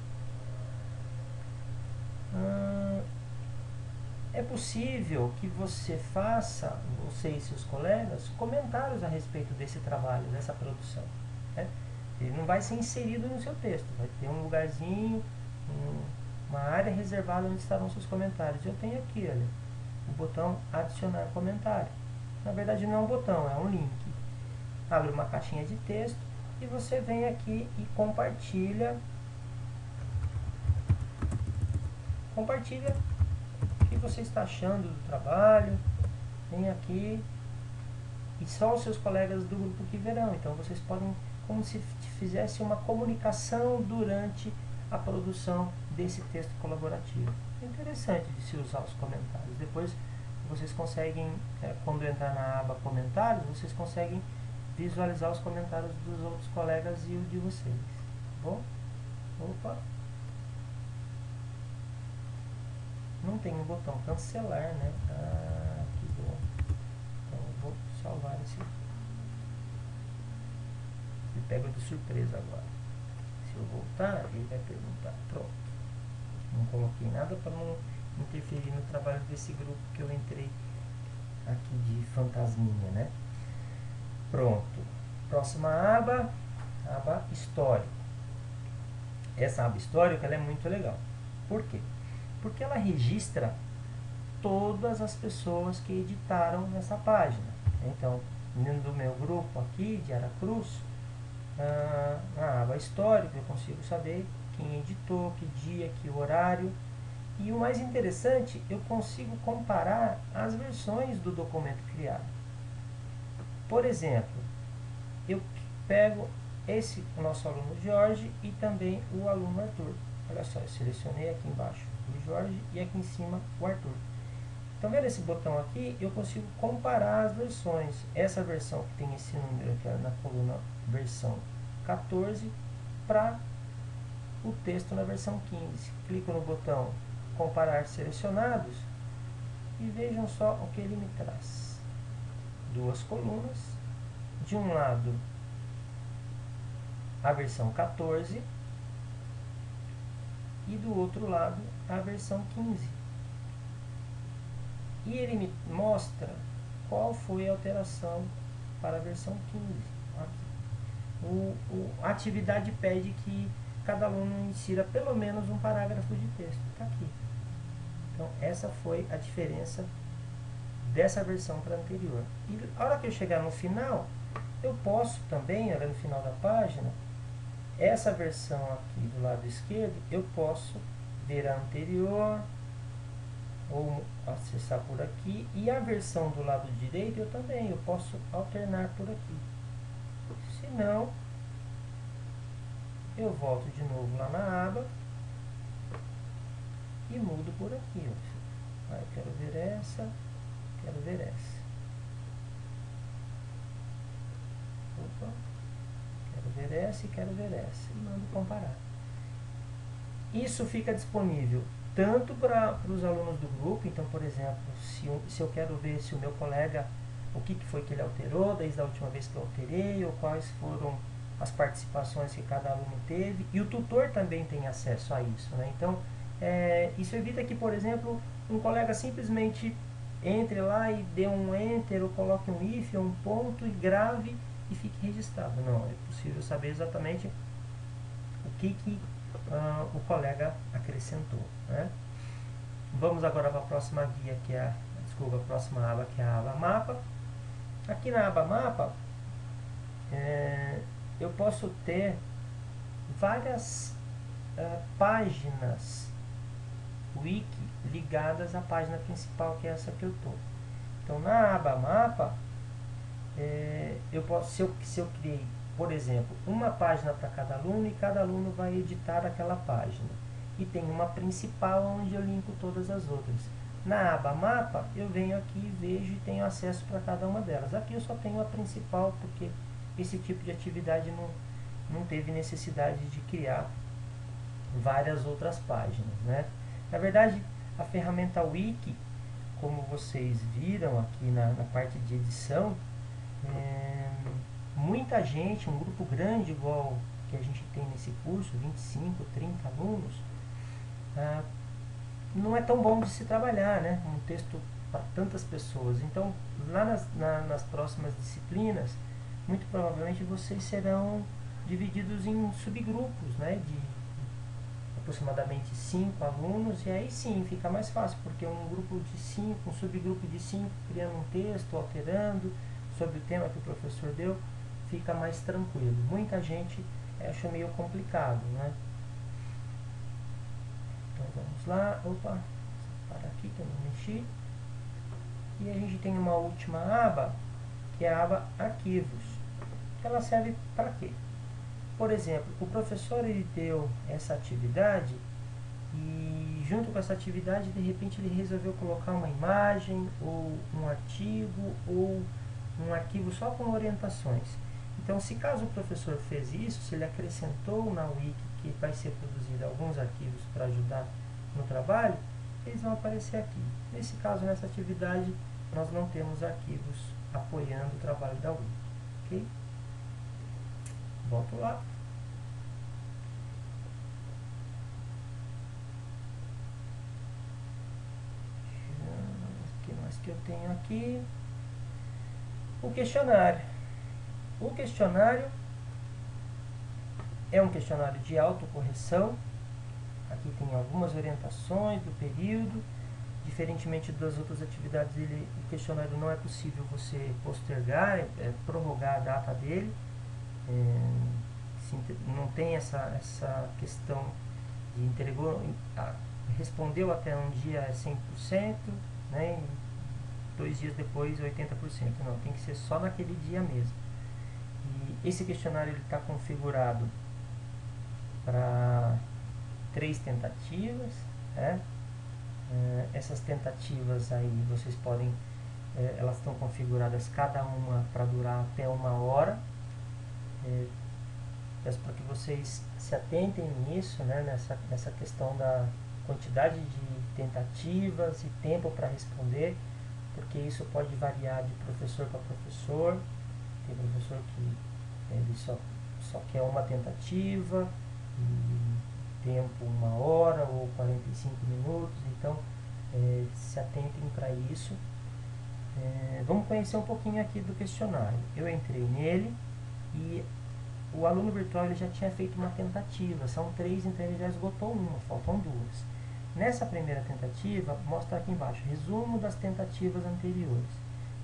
É possível que você faça, você e seus colegas, comentários a respeito desse trabalho, dessa produção, né? Ele não vai ser inserido no seu texto, vai ter um lugarzinho, uma área reservada onde estarão seus comentários. Eu tenho aqui, olha, o botão adicionar comentário. Na verdade não é um botão, é um link. Abre uma caixinha de texto e você vem aqui e compartilha o que você está achando do trabalho. Vem aqui e só os seus colegas do grupo que verão. Então vocês podem, como se fizesse uma comunicação durante a produção desse texto colaborativo. É interessante de se usar os comentários. Depois vocês conseguem, quando entrar na aba comentários, vocês conseguem visualizar os comentários dos outros colegas e o de vocês. Tá bom? Opa! Não tem um botão cancelar, né? Ah, que bom. Então eu vou salvar esse. Ele pega de surpresa agora. Se eu voltar, ele vai perguntar. Pronto. Não coloquei nada para não interferir no trabalho desse grupo que eu entrei aqui de fantasminha, né? Pronto. Próxima aba, aba histórico. Essa aba histórica ela é muito legal. Por quê? Porque ela registra todas as pessoas que editaram nessa página. Então, dentro do meu grupo aqui de Aracruz, na aba histórico eu consigo saber quem editou, que dia, que horário. E o mais interessante, eu consigo comparar as versões do documento criado. Por exemplo, eu pego o nosso aluno Jorge e também o aluno Arthur. Olha só, eu selecionei aqui embaixo o Jorge e aqui em cima o Arthur. Então, vendo esse botão aqui, eu consigo comparar as versões. Essa versão que tem esse número aqui na coluna versão 14 para o texto na versão 15. Clico no botão comparar selecionados e vejam só o que ele me traz. Duas colunas. De um lado, a versão 14 e do outro lado, a versão 15. E ele me mostra qual foi a alteração para a versão 15. Aqui. A atividade pede que cada aluno insira pelo menos um parágrafo de texto. Está aqui. Então, essa foi a diferença dessa versão para a anterior. E a hora que eu chegar no final, eu posso também, olha no final da página, essa versão aqui do lado esquerdo, eu posso ver a anterior, ou acessar por aqui, e a versão do lado direito eu também, eu posso alternar por aqui. Se não, eu volto de novo lá na aba e mudo por aqui. Ó. Eu quero ver essa, quero ver essa. Opa. Quero ver essa e quero ver essa. E mando comparar. Isso fica disponível tanto para os alunos do grupo. Então, por exemplo, se eu quero ver se o meu colega, o que foi que ele alterou desde a última vez que eu alterei, ou quais foram as participações que cada aluno teve. E o tutor também tem acesso a isso, né? Então, isso evita que, por exemplo, um colega simplesmente entre lá e dê um enter, ou coloque um if, ou um ponto, e grave e fique registrado. Não, é possível saber exatamente o que o colega acrescentou, né? Vamos agora para a próxima guia, que é a próxima aba, que é a aba mapa. Aqui na aba mapa, eu posso ter várias páginas wiki ligadas à página principal, que é essa que eu estou. Então, na aba mapa, eu posso, se eu criei, por exemplo, uma página para cada aluno, e cada aluno vai editar aquela página. E tem uma principal onde eu linko todas as outras. Na aba mapa, eu venho aqui, vejo e tenho acesso para cada uma delas. Aqui eu só tenho a principal, porque esse tipo de atividade não teve necessidade de criar várias outras páginas, né? Na verdade, a ferramenta Wiki, como vocês viram aqui na parte de edição, muita gente, um grupo grande igual que a gente tem nesse curso, 25, 30 alunos, não é tão bom de se trabalhar, né? Um texto para tantas pessoas. Então, lá nas próximas disciplinas, muito provavelmente vocês serão divididos em subgrupos, né? De aproximadamente 5 alunos, e aí sim fica mais fácil, porque um grupo de 5, um subgrupo de 5, criando um texto, alterando sobre o tema que o professor deu, fica mais tranquilo. Muita gente acha meio complicado, né? Então vamos lá, opa, para aqui que eu não mexi. E a gente tem uma última aba, que é a aba arquivos. Ela serve para quê? Por exemplo, o professor ele deu essa atividade e junto com essa atividade, de repente, ele resolveu colocar uma imagem, ou um artigo, ou um arquivo só com orientações. Então, se caso o professor fez isso, se ele acrescentou na Wiki que vai ser produzido alguns arquivos para ajudar no trabalho, eles vão aparecer aqui. Nesse caso, nessa atividade, nós não temos arquivos apoiando o trabalho da Wiki. Ok? Volto lá. O que mais que eu tenho aqui? O questionário. O questionário é um questionário de autocorreção. Aqui tem algumas orientações do período. Diferentemente das outras atividades, o questionário não é possível você postergar, prorrogar a data dele. Não tem essa questão de respondeu até um dia 100%, né, e 2 dias depois 80%. Não, tem que ser só naquele dia mesmo. E esse questionário está configurado para 3 tentativas, né? Essas tentativas aí vocês podem, elas estão configuradas cada uma para durar até 1 hora. Peço para que vocês se atentem nisso, né, nessa questão da quantidade de tentativas e tempo para responder, porque isso pode variar de professor para professor. Tem professor que ele só quer uma tentativa, e tempo 1 hora ou 45 minutos, então se atentem para isso. Vamos conhecer um pouquinho aqui do questionário. Eu entrei nele e o aluno virtual ele já tinha feito uma tentativa, são 3, então ele já esgotou uma, faltam 2. Nessa primeira tentativa, mostra aqui embaixo, resumo das tentativas anteriores.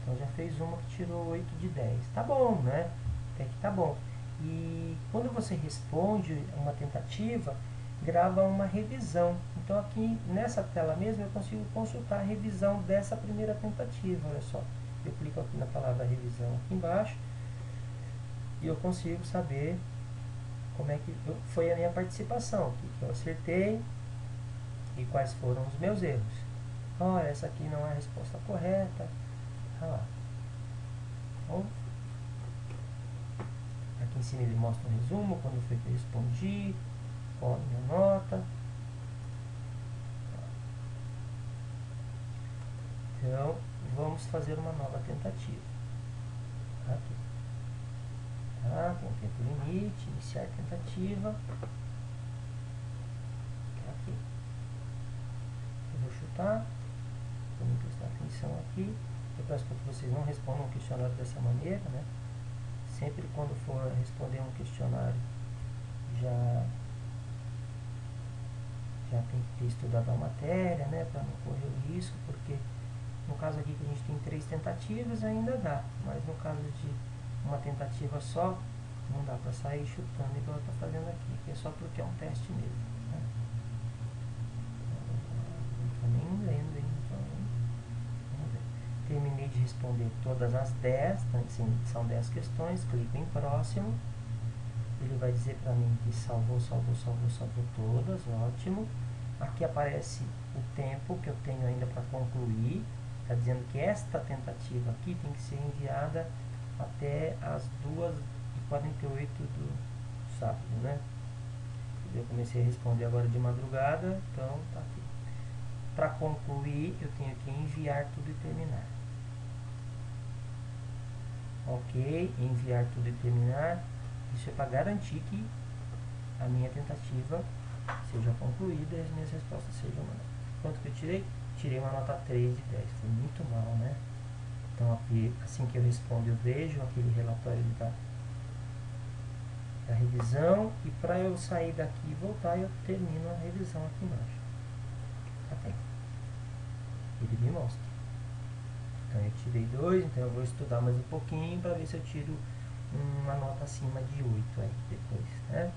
Então já fez uma que tirou 8 de 10. Tá bom, né? Até que tá bom. E quando você responde uma tentativa, grava uma revisão. Então aqui nessa tela mesmo eu consigo consultar a revisão dessa primeira tentativa. Olha só, eu clico aqui na palavra revisão aqui embaixo e eu consigo saber como é que foi a minha participação, o que eu acertei e quais foram os meus erros. Olha, essa aqui não é a resposta correta. Olha lá. Bom, aqui em cima ele mostra um resumo, quando foi que eu respondi, qual a minha nota. Então, vamos fazer uma nova tentativa. Aqui. Tá, tem um tempo limite, iniciar tentativa. Aqui. Eu vou chutar. Vamos prestar atenção aqui. Eu peço para que vocês não respondam o questionário dessa maneira, né? Sempre quando for responder um questionário, já já tem que ter estudado a matéria, né, para não correr o risco, porque no caso aqui que a gente tem 3 tentativas ainda dá, mas no caso de uma tentativa só, não dá para sair chutando igual eu estou fazendo aqui, que é só porque é um teste mesmo, né? Não estou nem lendo ainda, então vamos ver. Terminei de responder todas as 10, são 10 questões, clico em próximo, ele vai dizer para mim que salvou todas, ótimo. Aqui aparece o tempo que eu tenho ainda para concluir, está dizendo que esta tentativa aqui tem que ser enviada até as 2h48 do sábado, né? Eu comecei a responder agora de madrugada, então tá aqui. Para concluir, eu tenho que enviar tudo e terminar. Ok, enviar tudo e terminar. Isso é para garantir que a minha tentativa seja concluída e as minhas respostas sejam mandadas. Quanto que eu tirei? Tirei uma nota 3 de 10. Foi muito mal, né? Então, aqui, assim que eu respondo, eu vejo aquele relatório da revisão. E para eu sair daqui e voltar, eu termino a revisão aqui embaixo. Tá bem. Ele me mostra. Então, eu tirei 2, então eu vou estudar mais um pouquinho para ver se eu tiro uma nota acima de 8 aí depois, né?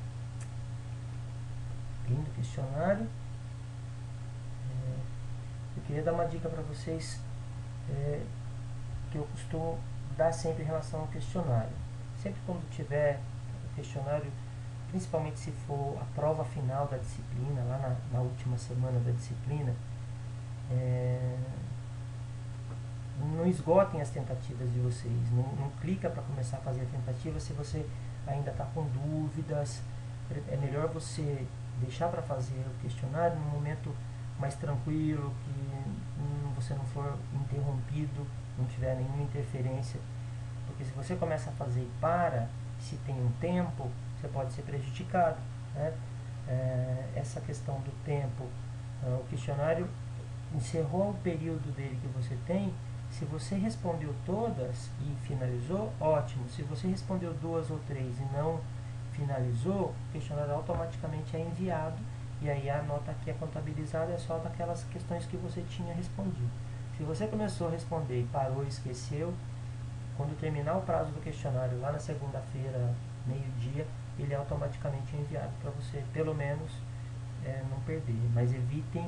Lindo questionário. Eu queria dar uma dica para vocês que eu costumo dar sempre em relação ao questionário. Sempre quando tiver o questionário, principalmente se for a prova final da disciplina, lá na última semana da disciplina, não esgotem as tentativas de vocês, não clica para começar a fazer a tentativa se você ainda está com dúvidas. É melhor você deixar para fazer o questionário num momento mais tranquilo, que você não for interrompido, não tiver nenhuma interferência, porque se você começa a fazer e para, se tem um tempo, você pode ser prejudicado, né? Essa questão do tempo, o questionário encerrou o período dele que você tem. Se você respondeu todas e finalizou, ótimo. Se você respondeu 2 ou 3 e não finalizou, o questionário automaticamente é enviado e aí a nota que é contabilizada é só daquelas questões que você tinha respondido. Se você começou a responder e parou e esqueceu, quando terminar o prazo do questionário lá na segunda-feira, meio-dia, ele é automaticamente enviado para você, pelo menos não perder. Mas evitem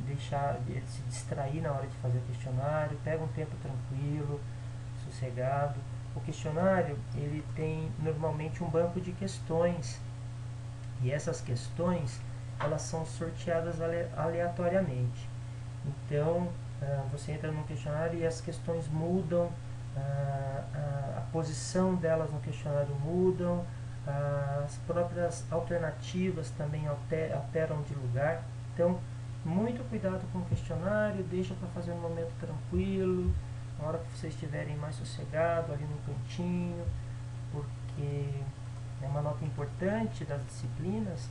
deixar ele se distrair na hora de fazer o questionário, pega um tempo tranquilo, sossegado. O questionário, ele tem normalmente um banco de questões, e essas questões, elas são sorteadas aleatoriamente. Então, você entra no questionário e as questões mudam, a posição delas no questionário mudam, as próprias alternativas também alteram de lugar. Então, muito cuidado com o questionário, deixa para fazer no momento tranquilo, na hora que vocês estiverem mais sossegado, ali no cantinho, porque é uma nota importante das disciplinas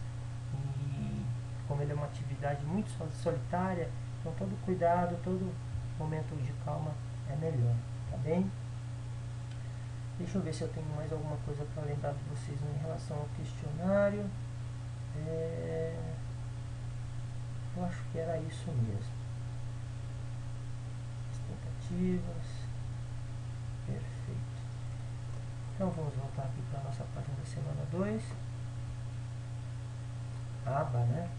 e como ele é uma atividade muito solitária, então todo cuidado, todo momento de calma é melhor, tá bem? Deixa eu ver se eu tenho mais alguma coisa para lembrar de vocês em relação ao questionário. Eu acho que era isso mesmo. As tentativas. Perfeito. Então vamos voltar aqui para a nossa página da semana 2. Aba, né?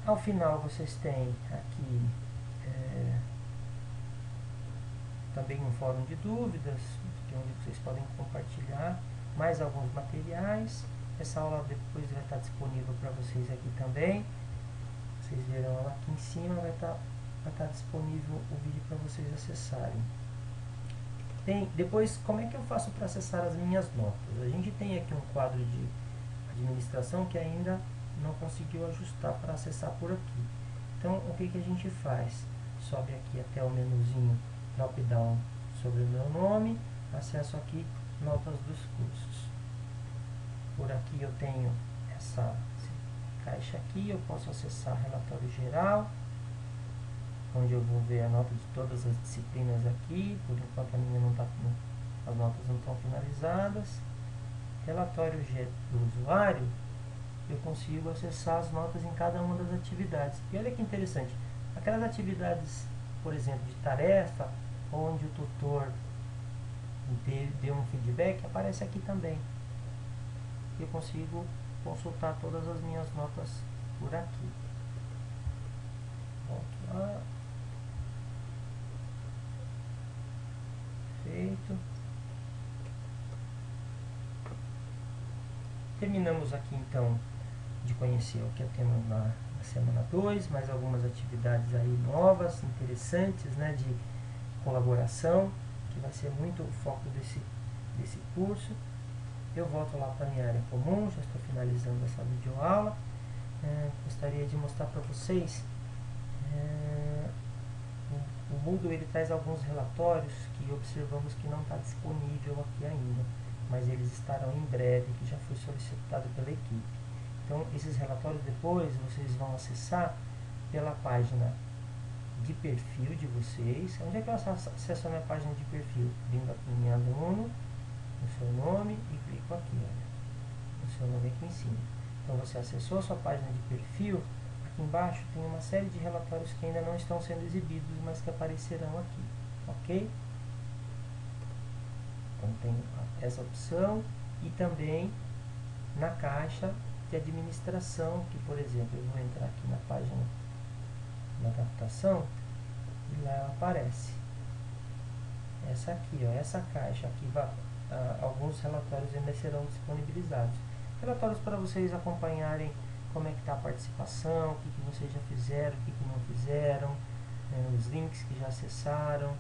Ao final vocês têm aqui também um fórum de dúvidas, onde vocês podem compartilhar mais alguns materiais. Essa aula depois vai estar disponível para vocês aqui também. Vocês verão ela aqui em cima, vai estar disponível o vídeo para vocês acessarem. Depois, como é que eu faço para acessar as minhas notas? A gente tem aqui um quadro de administração que ainda não conseguiu ajustar para acessar por aqui. Então, o que a gente faz? Sobe aqui até o menuzinho drop-down sobre o meu nome, acesso aqui, notas dos cursos. Por aqui eu tenho essa caixa aqui, eu posso acessar relatório geral, onde eu vou ver a nota de todas as disciplinas aqui, por enquanto a minha as notas não estão finalizadas. Relatório do usuário, eu consigo acessar as notas em cada uma das atividades. E olha que interessante, aquelas atividades, por exemplo, de tarefa, onde o tutor deu um feedback, aparece aqui também. Eu consigo consultar todas as minhas notas por aqui. Volto lá. Feito. Terminamos aqui então de conhecer o que temos na semana 2, mais algumas atividades aí novas, interessantes, né, de colaboração, que vai ser muito o foco desse curso. Eu volto lá para a minha área comum, já estou finalizando essa videoaula. Gostaria de mostrar para vocês, o Moodle ele traz alguns relatórios que observamos que não está disponível aqui ainda, mas eles estarão em breve, que já foi solicitado pela equipe. Então, esses relatórios depois vocês vão acessar pela página de perfil de vocês. Onde é que eu acesso a minha página de perfil? Vindo aqui em aluno, no seu nome e clico aqui, olha, no seu nome aqui em cima. Então, você acessou a sua página de perfil. Aqui embaixo tem uma série de relatórios que ainda não estão sendo exibidos, mas que aparecerão aqui, ok? Então tem essa opção e também na caixa de administração, que por exemplo, eu vou entrar aqui na página da adaptação e lá ela aparece. Essa aqui, ó, essa caixa aqui, alguns relatórios ainda serão disponibilizados. Relatórios para vocês acompanharem como é que está a participação, o que vocês já fizeram, o que não fizeram, os links que já acessaram.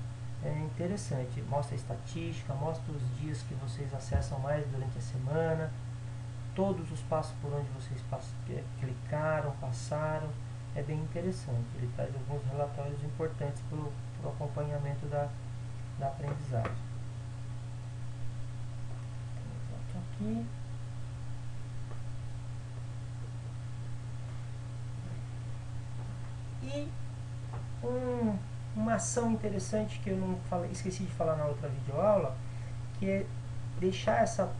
É interessante, mostra a estatística, mostra os dias que vocês acessam mais durante a semana, todos os passos por onde vocês clicaram, passaram. É bem interessante, ele traz alguns relatórios importantes para o acompanhamento da aprendizagem. Volto aqui. E uma ação interessante que eu não falei, esqueci de falar na outra videoaula, que é deixar essa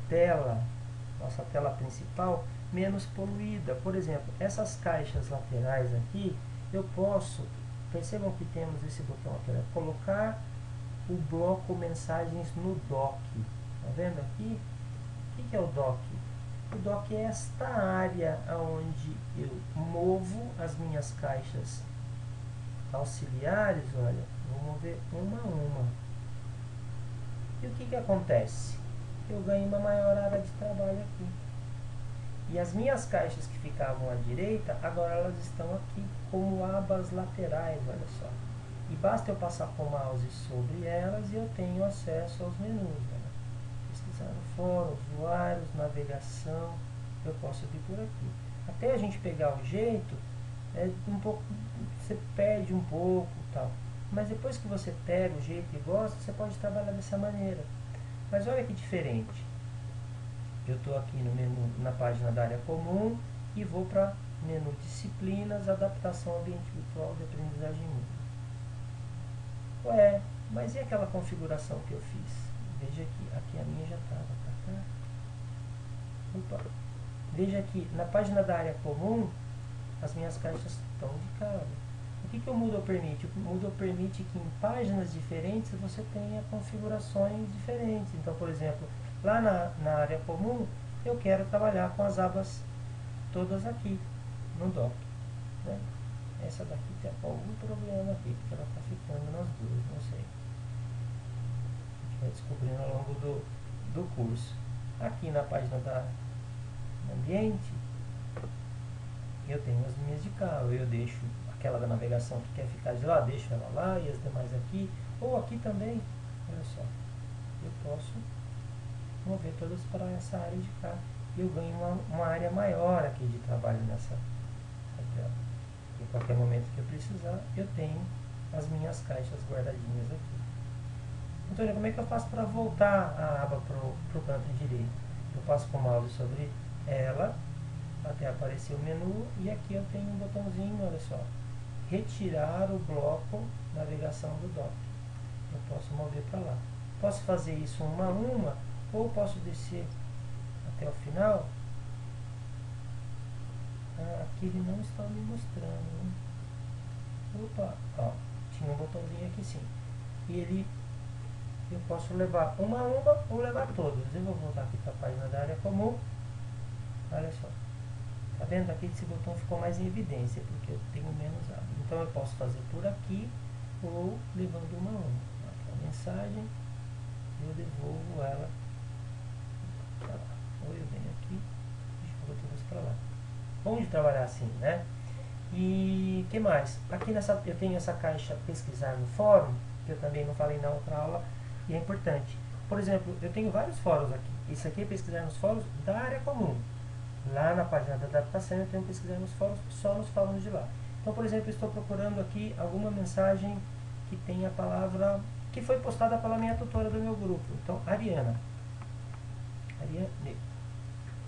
tela, nossa tela principal, menos poluída. Por exemplo, essas caixas laterais aqui, eu posso, percebam que temos esse botão aqui, né? Colocar o bloco mensagens no dock. Tá vendo aqui? O que é o dock? O dock é esta área onde eu movo as minhas caixas auxiliares. Olha, vou mover uma a uma. E o que acontece? Eu ganho uma maior área de trabalho aqui. E as minhas caixas que ficavam à direita, agora elas estão aqui como abas laterais, olha só. E basta eu passar com o mouse sobre elas e eu tenho acesso aos menus. Olha. Pesquisar no fórum, usuários, navegação, eu posso vir por aqui. Até a gente pegar o jeito, um pouco, você perde um pouco, tal. Mas depois que você pega o jeito e gosta, você pode trabalhar dessa maneira. Mas olha que diferente. Eu estou aqui no menu, na página da área comum e vou para menu disciplinas, adaptação ao ambiente virtual de aprendizagem mútua. Ué, mas e aquela configuração que eu fiz? Veja aqui a minha já estava para cá. Opa. Veja aqui, na página da área comum, as minhas caixas estão de cara. O que o Moodle permite? O Moodle permite que em páginas diferentes você tenha configurações diferentes. Então, por exemplo, lá na área comum, eu quero trabalhar com as abas todas aqui, no dock. Né? Essa daqui tem algum problema aqui, porque ela está ficando nas duas, não sei. A gente vai descobrindo ao longo do curso. Aqui na página da ambiente, eu tenho as minhas de cá, eu deixo aquela da navegação que quer ficar de lá, deixo ela lá e as demais aqui, ou aqui também, olha só, eu posso mover todas para essa área de cá e eu ganho uma área maior aqui de trabalho nessa tela. E a qualquer momento que eu precisar, eu tenho as minhas caixas guardadinhas aqui. Antônio, como é que eu faço para voltar a aba para o canto direito? Eu passo com o mouse sobre ela até aparecer o menu e aqui eu tenho um botãozinho, olha só, retirar o bloco navegação do dock. Eu posso mover para lá. Posso fazer isso uma a uma ou posso descer até o final Aqui ele não está me mostrando. Opa, ó, tinha um botãozinho aqui sim. E ele, eu posso levar uma a uma ou levar todas. Eu vou voltar aqui para a página da área comum. Olha só. Tá vendo? Aqui esse botão ficou mais em evidência, porque eu tenho menos hábito. Então eu posso fazer por aqui ou levando uma a uma. Aqui a mensagem, eu devolvo ela para lá. Ou eu venho aqui e jogo todas para lá. Bom de trabalhar assim, né? E que mais? Aqui eu tenho essa caixa pesquisar no fórum, que eu também não falei na outra aula, e é importante. Por exemplo, eu tenho vários fóruns aqui. Esse aqui é pesquisar nos fóruns da área comum. Lá na página da adaptação eu tenho pesquisar nos fóruns, só nos fóruns de lá. Então, por exemplo, eu estou procurando aqui alguma mensagem que tenha a palavra que foi postada pela minha tutora do meu grupo. Então, Ariane,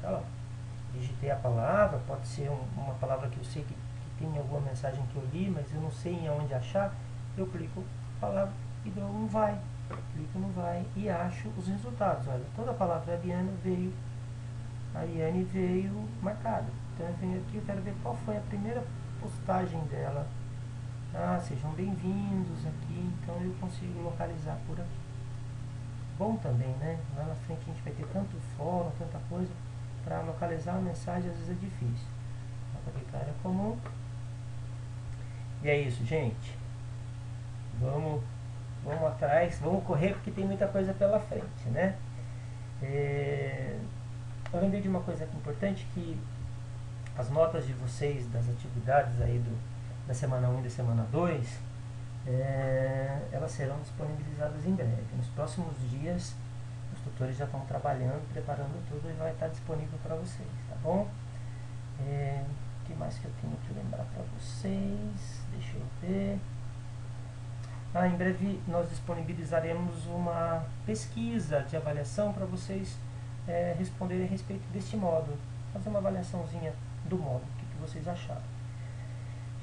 tá lá. Digitei a palavra, pode ser uma palavra que eu sei que tem alguma mensagem que eu li, mas eu não sei onde achar. Eu clico a palavra e dou um vai. Clico no vai e acho os resultados. Olha, toda a palavra Ariane veio marcada. Então eu venho aqui, eu quero ver qual foi a primeira postagem dela. Sejam bem-vindos aqui, então eu consigo localizar por aqui. Bom também, né? Lá na frente a gente vai ter tanto fórum, tanta coisa, para localizar uma mensagem às vezes é difícil. Aplicar área comum. E é isso, gente. Vamos atrás, vamos correr porque tem muita coisa pela frente, né? Eu lembrei de uma coisa importante, que as notas de vocês das atividades aí da semana 1 e da semana 2, elas serão disponibilizadas em breve. Nos próximos dias, os tutores já estão trabalhando, preparando tudo e vai estar disponível para vocês, tá bom? O que mais que eu tenho que lembrar para vocês? Deixa eu ver. Em breve nós disponibilizaremos uma pesquisa de avaliação para vocês responderem a respeito deste módulo. Fazer uma avaliaçãozinha do módulo, o que vocês acharam.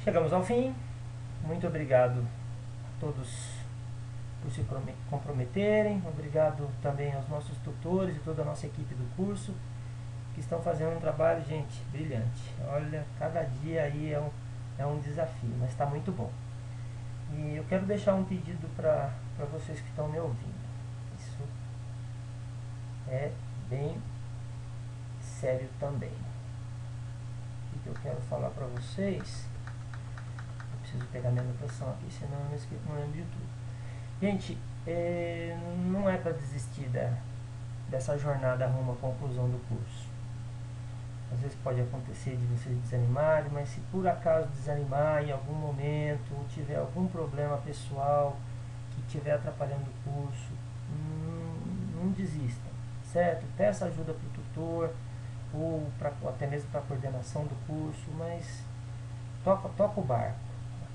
Chegamos ao fim. Muito obrigado a todos por se comprometerem. Obrigado também aos nossos tutores e toda a nossa equipe do curso, que estão fazendo um trabalho, gente, brilhante. Olha, cada dia aí é um desafio, mas está muito bom. E eu quero deixar um pedido para vocês que estão me ouvindo. Isso é bem sério também. O que eu quero falar para vocês? Eu preciso pegar minha anotação aqui, senão eu não lembro de tudo. Gente, não é para desistir dessa jornada rumo à conclusão do curso. Às vezes pode acontecer de vocês desanimarem, mas se por acaso desanimar em algum momento, ou tiver algum problema pessoal que estiver atrapalhando o curso, não desista, certo? Peça ajuda para o tutor, ou até mesmo para a coordenação do curso, mas toca o barco,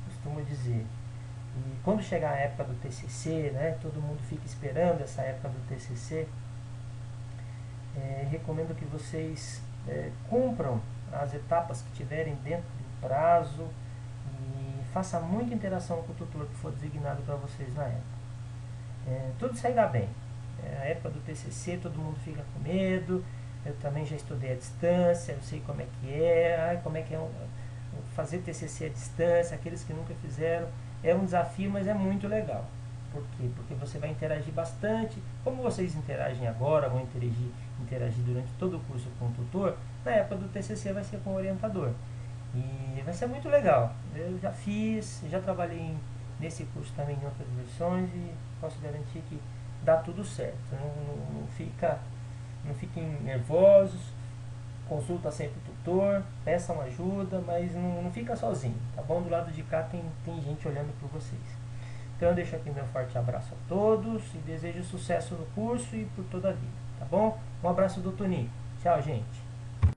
costumo dizer. E quando chegar a época do TCC, né, todo mundo fica esperando essa época do TCC, recomendo que vocês cumpram as etapas que tiverem dentro do prazo e faça muita interação com o tutor que for designado para vocês na época. Tudo sairá bem. A época do TCC todo mundo fica com medo. Eu também já estudei à distância, eu sei como é que é, como é que é fazer TCC à distância. Aqueles que nunca fizeram, é um desafio, mas é muito legal. Por quê? Porque você vai interagir bastante. Como vocês interagem agora, vão interagir durante todo o curso com o tutor, na época do TCC vai ser com o orientador. E vai ser muito legal. Eu já fiz, já trabalhei nesse curso também em outras versões e posso garantir que dá tudo certo. Não fiquem nervosos, consulta sempre o tutor, peçam ajuda, mas não fica sozinho, tá bom? Do lado de cá tem gente olhando por vocês. Então eu deixo aqui meu forte abraço a todos e desejo sucesso no curso e por toda a vida, tá bom? Um abraço do Toninho. Tchau, gente.